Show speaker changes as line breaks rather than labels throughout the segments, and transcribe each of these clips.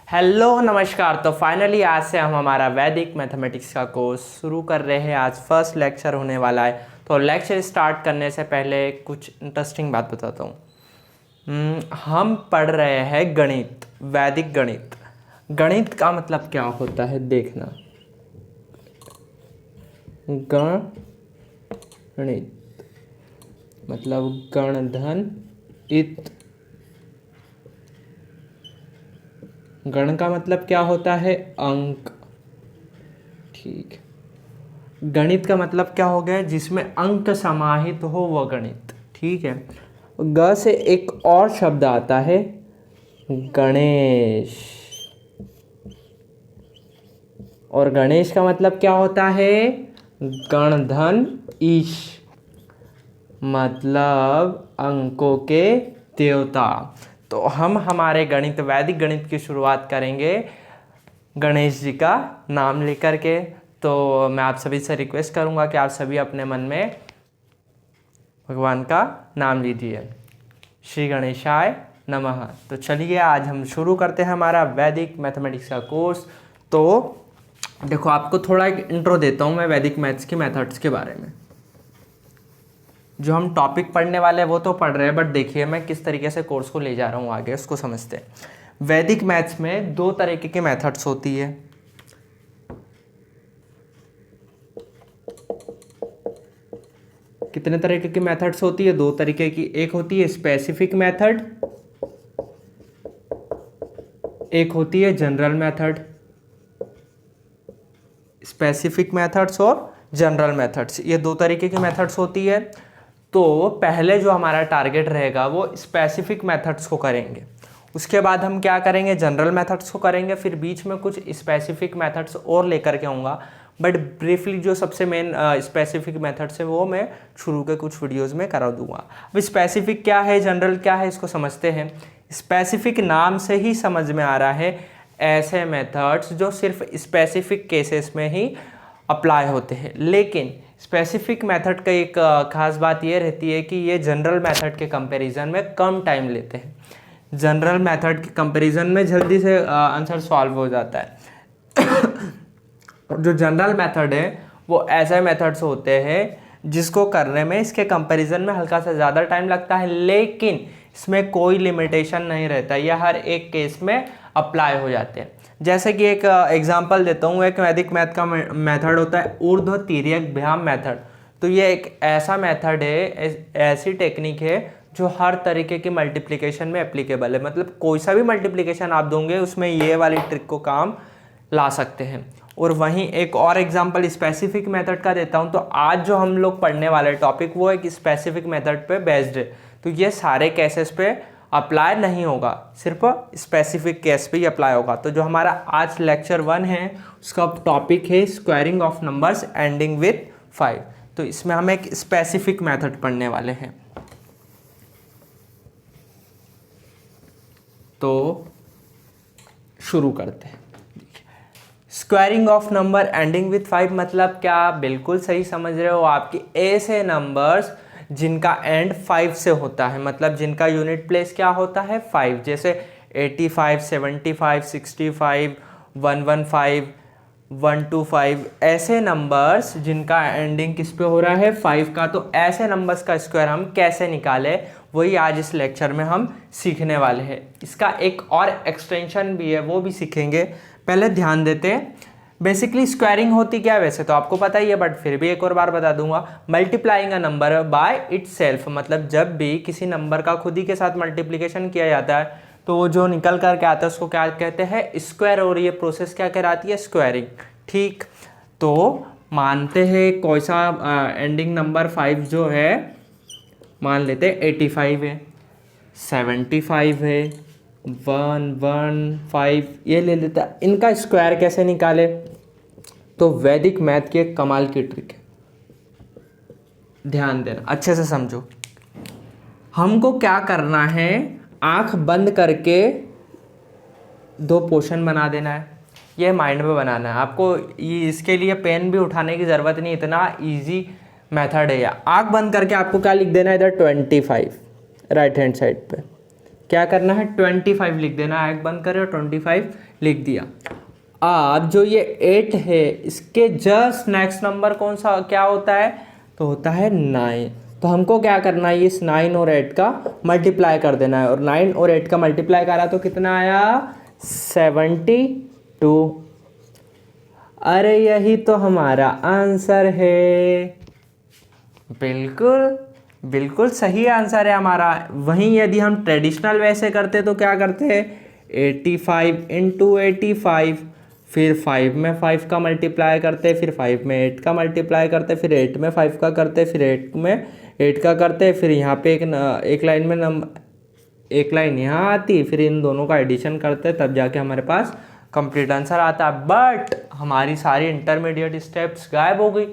Hello नमस्कार। तो finally आज से हम हमारा वैदिक मैथमेटिक्स का कोर्स शुरू कर रहे हैं। आज फर्स्ट लेक्चर होने वाला है। तो लेक्चर स्टार्ट करने से पहले कुछ इंटरेस्टिंग बात बताता हूँ। हम पढ़ रहे हैं गणित, वैदिक गणित। गणित का मतलब क्या होता है देखना। गणित मतलब गण धन इत। गण का मतलब क्या होता है? अंक। ठीक। गणित का मतलब क्या हो गया? जिसमें अंक समाहित हो वह गणित। ठीक है। ग से एक और शब्द आता है गणेश, और गणेश का मतलब क्या होता है? गणधन ईश, मतलब अंकों के देवता। तो हम हमारे गणित, वैदिक गणित की शुरुआत करेंगे गणेश जी का नाम लेकर के। तो मैं आप सभी से रिक्वेस्ट करूंगा कि आप सभी अपने मन में भगवान का नाम लीजिए। श्री गणेशाय नमः। तो चलिए आज हम शुरू करते हैं हमारा वैदिक मैथमेटिक्स का कोर्स। तो देखो, आपको थोड़ा एक इंट्रो देता हूँ मैं वैदिक मैथ्स के मेथड्स के बारे में। जो हम टॉपिक पढ़ने वाले हैं वो तो पढ़ रहे हैं, बट देखिए मैं किस तरीके से कोर्स को ले जा रहा हूँ आगे, उसको समझते हैं। वैदिक मैथ्स में दो तरीके की मेथड्स होती है। कितने तरीके की मेथड्स होती है? दो तरीके की। एक होती है स्पेसिफिक मेथड, एक होती है जनरल मेथड। स्पेसिफिक मेथड्स और जनरल मेथड्स, ये दो तरीके की मेथड्स होती है। तो पहले जो हमारा टारगेट रहेगा वो स्पेसिफिक मेथड्स को करेंगे, उसके बाद हम क्या करेंगे? जनरल मेथड्स को करेंगे। फिर बीच में कुछ स्पेसिफिक मेथड्स और लेकर के आऊँगा, बट ब्रीफली जो सबसे मेन स्पेसिफिक मेथड्स है वो मैं शुरू के कुछ वीडियोस में करा दूंगा। अब स्पेसिफिक क्या है, जनरल क्या है, इसको समझते हैं। स्पेसिफिक नाम से ही समझ में आ रहा है ऐसे मेथड्स जो सिर्फ स्पेसिफिक केसेस में ही अप्लाई होते हैं। लेकिन स्पेसिफिक मेथड का एक खास बात ये रहती है कि ये जनरल मेथड के कंपैरिजन में कम टाइम लेते हैं। जनरल मेथड के कंपैरिजन में जल्दी से आंसर सॉल्व हो जाता है। जो जनरल मेथड है वो ऐसे मेथड्स होते हैं जिसको करने में इसके कंपैरिजन में हल्का सा ज़्यादा टाइम लगता है, लेकिन इसमें कोई लिमिटेशन नहीं रहता, यह हर एक केस में अप्लाई हो जाते हैं। जैसे कि एक एग्जांपल देता हूँ। एक वैदिक मैथ का मेथड होता है ऊर्ध्व तिर्यक भ्याम मेथड। तो ये एक ऐसा मेथड है, ऐसी टेक्निक है जो हर तरीके की मल्टीप्लिकेशन में एप्लीकेबल है। मतलब कोई सा भी मल्टीप्लिकेशन आप दोगे उसमें ये वाली ट्रिक को काम ला सकते हैं। और वहीं एक और एग्जांपल स्पेसिफिक मेथड का देता हूं। तो आज जो हम लोग पढ़ने वाले टॉपिक वो एक स्पेसिफिक मेथड पे बेस्ड है। तो ये सारे केसेस पे अप्लाई नहीं होगा, सिर्फ स्पेसिफिक केस पे ही अप्लाई होगा। तो जो हमारा आज लेक्चर 1 है उसका टॉपिक है squaring of numbers ending with 5। तो इसमें हम एक स्पेसिफिक मेथड पढ़ने वाले हैं। तो शुरू करते हैं। Squaring of number ending with 5 मतलब क्या? बिल्कुल सही समझ रहे हो। आपकी ऐसे नंबर्स जिनका एंड 5 से होता है, मतलब जिनका यूनिट प्लेस क्या होता है? 5। जैसे 85, 75, 65, 115, 125, ऐसे नंबर्स जिनका एंडिंग किस पे हो रहा है? 5 का। तो ऐसे नंबर्स का स्क्वायर हम कैसे निकालें, वही आज इस लेक्चर में हम सीखने वाले हैं। इसका एक और एक्सटेंशन भी है, वो भी सीखेंगे। पहले ध्यान देते हैं बेसिकली स्क्वायरिंग होती क्या है। वैसे तो आपको पता ही है, बट फिर भी एक और बार बता दूंगा। Multiplying a number by itself, मतलब जब भी किसी नंबर का खुद ही के साथ मल्टीप्लिकेशन किया जाता है तो वो जो निकल करके आता है उसको क्या कहते हैं? स्क्वायर। और ये प्रोसेस क्या कहलाती है? स्क्वायरिंग। ठीक। तो मानते हैं कोई सा एंडिंग नंबर 5 जो है, मान लेते हैं 85 है, 75 है, 115 ये ले लेता है। इनका स्क्वायर कैसे निकाले? तो वैदिक मैथ की एक कमाल की ट्रिक है, ध्यान देना, अच्छे से समझो। हमको क्या करना है? आंख बंद करके दो पोर्शन बना देना है। ये माइंड में बनाना है आपको। ये इसके लिए पेन भी उठाने की ज़रूरत नहीं, इतना इजी मेथड है। आंख बंद करके आपको क्या लिख देना है? इधर 25 राइट हैंड साइड पे, क्या करना है 25 लिख देना, आँख बंद करे और 25 लिख दिया। अब जो ये 8 है इसके जस्ट नेक्स्ट नंबर कौन सा क्या होता है, तो होता है 9। तो हमको क्या करना है, इस 9 और 8 का मल्टीप्लाई कर देना है, और 9 और 8 का मल्टीप्लाई करा तो कितना आया 72। अरे यही तो हमारा आंसर है, बिल्कुल बिल्कुल सही आंसर है हमारा। वहीं यदि हम ट्रेडिशनल वैसे करते तो क्या करते हैं 85 इंटू 85, फिर 5 में 5 का मल्टीप्लाई करते, फिर 5 में 8 का मल्टीप्लाई करते, फिर 8 में 5 का करते, फिर 8 में 8 का करते, फिर यहाँ पे एक लाइन में एक लाइन यहाँ आती, फिर इन दोनों का एडिशन करते, तब जाके हमारे पास कंप्लीट आंसर आता। बट हमारी सारी इंटरमीडिएट स्टेप्स गायब हो गई।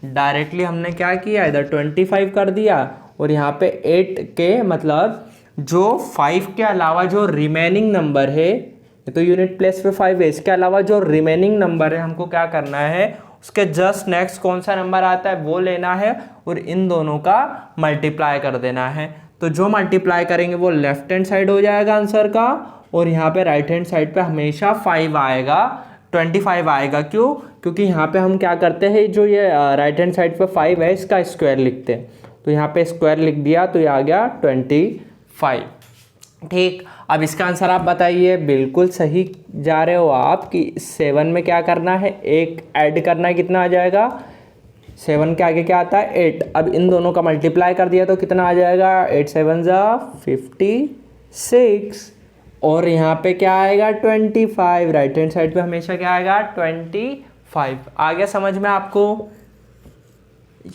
डायरेक्टली हमने क्या किया, इधर 25 कर दिया और यहाँ पे 8 के मतलब जो 5 के अलावा जो रिमेनिंग नंबर है, ये तो यूनिट प्लेस पे 5 है, इसके अलावा जो रिमेनिंग नंबर है हमको क्या करना है, उसके जस्ट नेक्स्ट कौन सा नंबर आता है वो लेना है और इन दोनों का मल्टीप्लाई कर देना है। तो जो मल्टीप्लाई करेंगे वो लेफ्ट हैंड साइड हो जाएगा आंसर का, और यहाँ पे राइट हैंड साइड पे हमेशा 5 आएगा, 25 आएगा। क्यों, क्योंकि यहाँ पे हम क्या करते हैं, जो ये राइट हैंड साइड पे 5 है इसका स्क्वायर लिखते हैं, तो यहाँ पे स्क्वायर लिख दिया तो ये आ गया 25। ठीक, अब इसका आंसर आप बताइए। बिल्कुल सही जा रहे हो आप कि 7 में क्या करना है, एक ऐड करना है, कितना आ जाएगा 7 के आगे क्या आता है 8। अब इन दोनों का मल्टीप्लाई कर दिया तो कितना आ जाएगा 8 7 जा 56, और यहाँ पे क्या आएगा 25, राइट हैंड साइड पे हमेशा क्या आएगा 25। आ गया समझ में आपको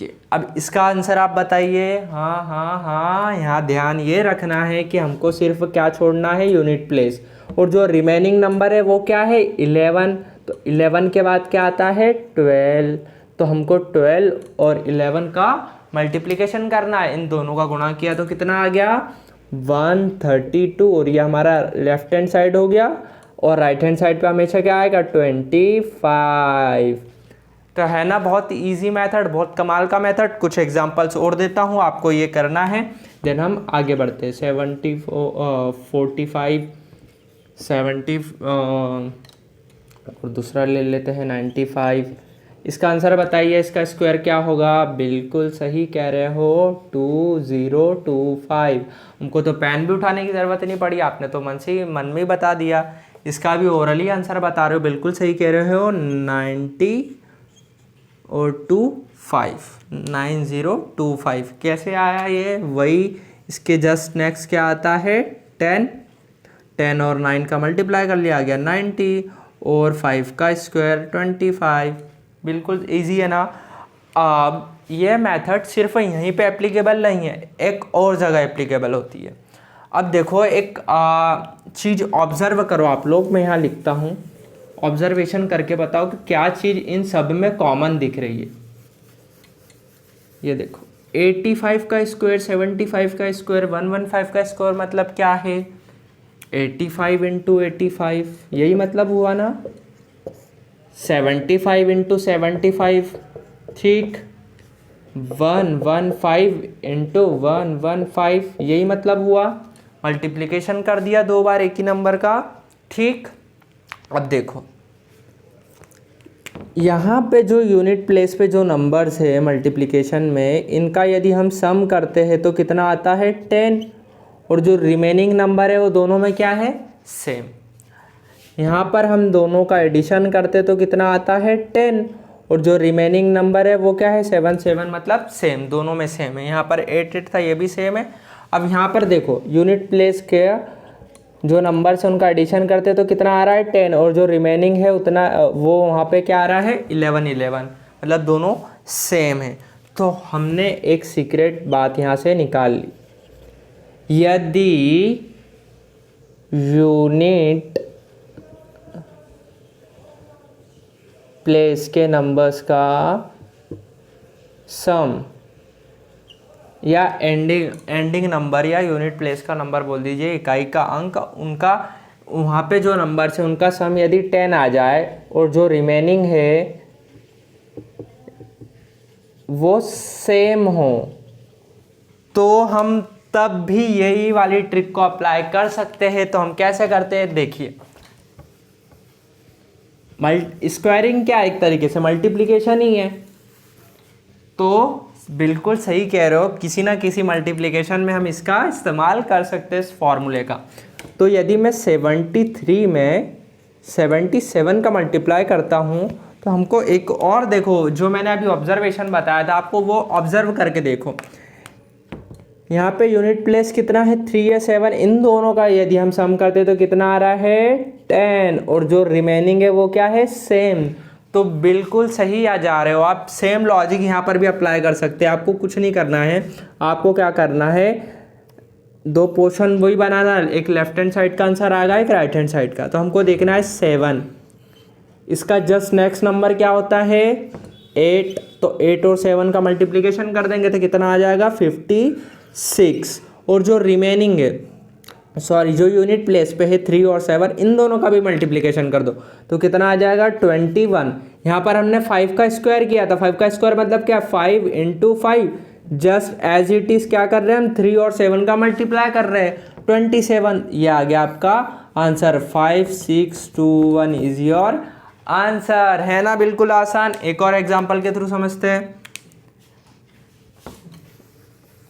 ये। अब इसका आंसर आप बताइए। हाँ हाँ हाँ, यहाँ ध्यान ये रखना है कि हमको सिर्फ क्या छोड़ना है, यूनिट प्लेस, और जो रिमेनिंग नंबर है वो क्या है 11। तो 11 के बाद क्या आता है 12, तो हमको 12 और 11 का मल्टीप्लिकेशन करना है, इन दोनों का गुणा किया तो कितना आ गया 132, और ये हमारा लेफ्ट हैंड साइड हो गया, और राइट हैंड साइड पे हमेशा क्या आएगा 25। तो है ना बहुत इजी मेथड, बहुत कमाल का मेथड। कुछ एग्जांपल्स और देता हूँ, आपको ये करना है, देन हम आगे बढ़ते हैं। 45 70 और दूसरा ले लेते हैं 95। इसका आंसर बताइए, इसका स्क्वायर क्या होगा। बिल्कुल सही कह रहे हो 2025। हमको तो पेन भी उठाने की ज़रूरत नहीं पड़ी, आपने तो मन में ही बता दिया। इसका भी ओरली आंसर बता रहे हो, बिल्कुल सही कह रहे हो 90 और 25 9025। कैसे आया ये, वही इसके जस्ट नेक्स्ट क्या आता है 10 और 9 का मल्टीप्लाई कर लिया, आ गया 90, और 5 का स्क्वायर 25। बिल्कुल इजी है ना। अब ये मेथड सिर्फ यहीं पे एप्लीकेबल नहीं है, एक और जगह एप्लीकेबल होती है। अब देखो एक चीज़ ऑब्जर्व करो आप लोग, मैं यहाँ लिखता हूँ, ऑब्जर्वेशन करके बताओ कि क्या चीज़ इन सब में कॉमन दिख रही है। ये देखो 85 का स्क्वायर 75 का स्क्वायर 115 का स्क्वायर मतलब क्या है 85 इंटू 85, यही मतलब हुआ ना 75 इंटू 75, ठीक 115 इंटू 115, यही मतलब हुआ। मल्टीप्लिकेशन कर दिया 2 बार एक ही नंबर का, ठीक। अब देखो यहाँ पे जो यूनिट प्लेस पे जो नंबर्स है मल्टीप्लिकेशन में, इनका यदि हम सम करते हैं तो कितना आता है 10, और जो रिमेनिंग नंबर है वो दोनों में क्या है सेम। यहाँ पर हम दोनों का एडिशन करते तो कितना आता है 10, और जो रिमेनिंग नंबर है वो क्या है 7 7 मतलब सेम, दोनों में सेम है। यहाँ पर 8 8 था, ये भी सेम है। अब यहाँ पर देखो यूनिट प्लेस के जो नंबर्स है उनका एडिशन करते तो कितना आ रहा है 10, और जो रिमेनिंग है उतना वो वहाँ पे क्या आ रहा है 11 11, मतलब दोनों सेम है। तो हमने एक सीक्रेट बात यहाँ से निकाल ली, यदि यूनिट प्लेस के नंबर्स का सम या एंडिंग नंबर या यूनिट प्लेस का नंबर बोल दीजिए, इकाई का अंक, उनका वहाँ पे जो नंबर्स है उनका सम यदि 10 आ जाए और जो रिमेनिंग है वो सेम हो, तो हम तब भी यही वाली ट्रिक को अप्लाई कर सकते हैं। तो हम कैसे करते हैं देखिए, स्क्वायरिंग क्या एक तरीके से मल्टीप्लिकेशन ही है। तो बिल्कुल सही कह रहे हो, किसी ना किसी मल्टीप्लिकेशन में हम इसका इस्तेमाल कर सकते हैं इस फॉर्मूले का। तो यदि मैं 73 में 77 का मल्टीप्लाई करता हूँ तो हमको एक और, देखो जो मैंने अभी ऑब्जर्वेशन बताया था आपको, वो ऑब्जर्व करके देखो। यहाँ पे यूनिट प्लेस कितना है 3 या 7, इन दोनों का यदि हम सम करते तो कितना आ रहा है 10, और जो रिमेनिंग है वो क्या है सेम। तो बिल्कुल सही आ जा रहे हो आप। सेम लॉजिक यहाँ पर भी अप्लाई कर सकते हैं। आपको कुछ नहीं करना है, आपको क्या करना है, दो पोर्शन वही बनाना, एक लेफ्ट हैंड साइड का आंसर आएगा, एक राइट हैंड साइड का। तो हमको देखना है 7, इसका जस्ट नेक्स्ट नंबर क्या होता है 8, तो 8 और 7 का मल्टीप्लिकेशन कर देंगे तो कितना आ जाएगा 56। और जो रिमेनिंग है, सॉरी जो यूनिट प्लेस पे है 3 और 7, इन दोनों का भी मल्टीप्लिकेशन कर दो तो कितना आ जाएगा 21। यहाँ पर हमने 5 का स्क्वायर किया था, 5 का स्क्वायर मतलब क्या 5 × 5, जस्ट एज इट इज क्या कर रहे हैं हम 3 और 7 का मल्टीप्लाई कर रहे हैं 27। ये आ गया आपका आंसर। 5 6 2 1 इज योर आंसर, है ना बिल्कुल आसान। एक और एग्जांपल के थ्रू समझते हैं।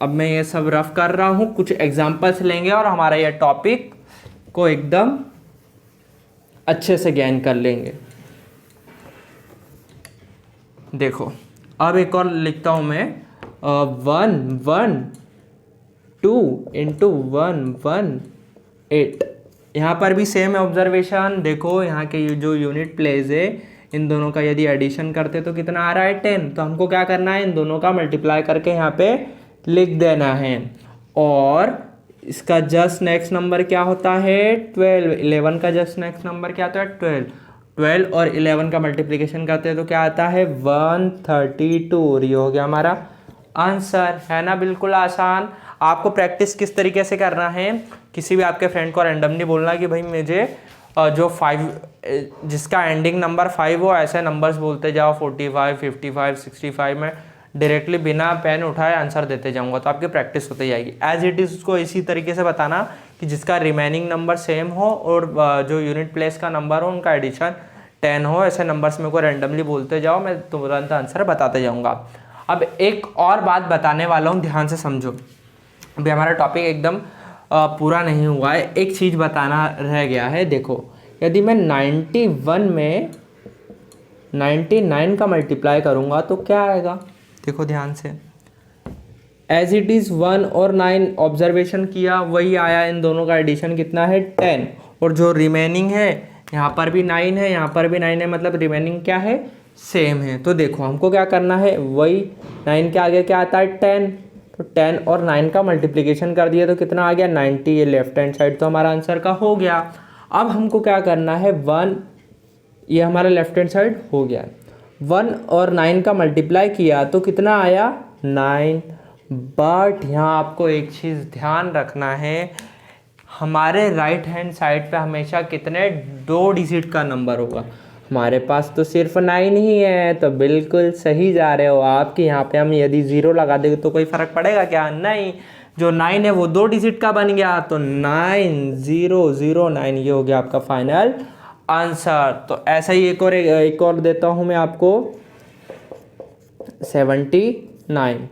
अब मैं ये सब रफ कर रहा हूँ, कुछ एग्जांपल्स लेंगे और हमारा ये टॉपिक को एकदम अच्छे से गेन कर लेंगे। देखो अब एक और लिखता हूँ मैं, 1 1 2 × 1 1 8। यहाँ पर भी सेम ऑब्जर्वेशन। देखो यहाँ के जो यूनिट प्लेस है इन दोनों का यदि एडिशन करते तो कितना आ रहा है 10। तो हमको क्या करना है, इन दोनों का मल्टीप्लाई करके यहाँ पे लिख देना है। और इसका जस्ट नेक्स्ट नंबर क्या होता है 12, 11 का जस्ट नेक्स्ट नंबर क्या होता है 12। 12 और 11 का मल्टीप्लिकेशन करते हैं तो क्या आता है 132। ये हो गया हमारा आंसर, है ना बिल्कुल आसान। आपको प्रैक्टिस किस तरीके से करना है, किसी भी आपके फ्रेंड को रैंडमली बोलना कि भाई मुझे जो 5 जिसका एंडिंग नंबर 5 हो ऐसे नंबर्स बोलते जाओ, 45 55 65 में डायरेक्टली बिना पेन उठाए आंसर देते जाऊंगा तो आपकी प्रैक्टिस होती जाएगी। एज इट इज़ उसको इसी तरीके से बताना कि जिसका रिमेनिंग नंबर सेम हो और जो यूनिट प्लेस का नंबर हो उनका एडिशन 10 हो, ऐसे नंबर्स मेरे को रैंडमली बोलते जाओ, मैं तुरंत आंसर बताते जाऊँगा। अब एक और बात बताने वाला हूँ, ध्यान से समझो। अभी हमारा टॉपिक एकदम पूरा नहीं हुआ है, एक चीज़ बताना रह गया है। देखो यदि मैं 91 में 99 का मल्टीप्लाई करूँगा तो क्या आएगा, देखो ध्यान से। एज इट इज़ 1 और 9 ऑब्जर्वेशन किया, वही आया। इन दोनों का एडिशन कितना है 10, और जो रिमेनिंग है यहाँ पर भी 9 है, यहाँ पर भी 9 है, मतलब रिमेनिंग क्या है सेम है। तो देखो हमको क्या करना है, वही 9 के आगे क्या आता है 10, तो 10 और 9 का मल्टीप्लिकेशन कर दिया तो कितना आ गया 90। ये लेफ्ट हैंड साइड तो हमारा आंसर का हो गया। अब हमको क्या करना है 1, ये हमारा लेफ्ट हैंड साइड हो गया। 1 और 9 का मल्टीप्लाई किया तो कितना आया 9। बट यहाँ आपको एक चीज़ ध्यान रखना है, हमारे राइट हैंड साइड पे हमेशा कितने 2 डिजिट का नंबर होगा। हमारे पास तो सिर्फ 9 ही है, तो बिल्कुल सही जा रहे हो आप कि यहाँ पे हम यदि 0 लगा देंगे तो कोई फ़र्क पड़ेगा क्या, नहीं। जो 9 है वो 2 डिजिट का बन गया, तो 9009 ये हो गया आपका फाइनल आंसर। तो ऐसा ही एक और देता हूँ मैं आपको 79।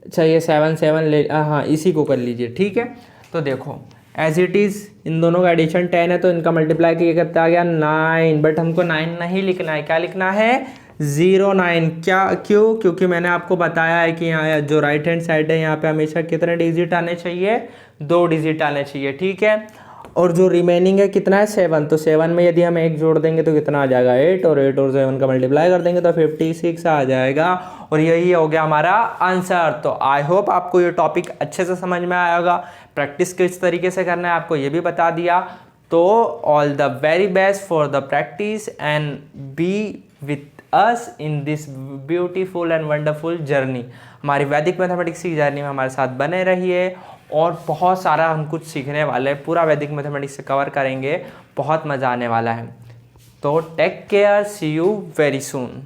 अच्छा ये 7 ले, हाँ इसी को कर लीजिए, ठीक है। तो देखो एज इट इज़ इन दोनों का एडिशन 10 है तो इनका मल्टीप्लाई किया करता आ गया 9। बट हमको 9 नहीं लिखना है, क्या लिखना है 09। क्या क्यों, क्योंकि मैंने आपको बताया है कि यहाँ जो राइट हैंड साइड है यहाँ पे हमेशा कितने डिजिट आने चाहिए 2 डिजिट आने चाहिए, ठीक है। और जो रिमेनिंग है कितना है 7, तो 7 में यदि हम 1 जोड़ देंगे तो कितना आ जाएगा 8, और 8 और 7 का मल्टीप्लाई कर देंगे तो 56 आ जाएगा। और यही हो गया हमारा आंसर। तो आई होप आपको ये टॉपिक अच्छे से समझ में आया होगा। प्रैक्टिस किस तरीके से करना है आपको ये भी बता दिया। तो all the very best for the practice and B with us in this beautiful and wonderful journey. हमारी वैदिक मैथमेटिक्स की जर्नी में हमारे साथ बने रहिए, और बहुत सारा हम कुछ सीखने वाले हैं, पूरा वैदिक मैथमेटिक्स से कवर करेंगे, बहुत मज़ा आने वाला है। तो take care, see you very soon.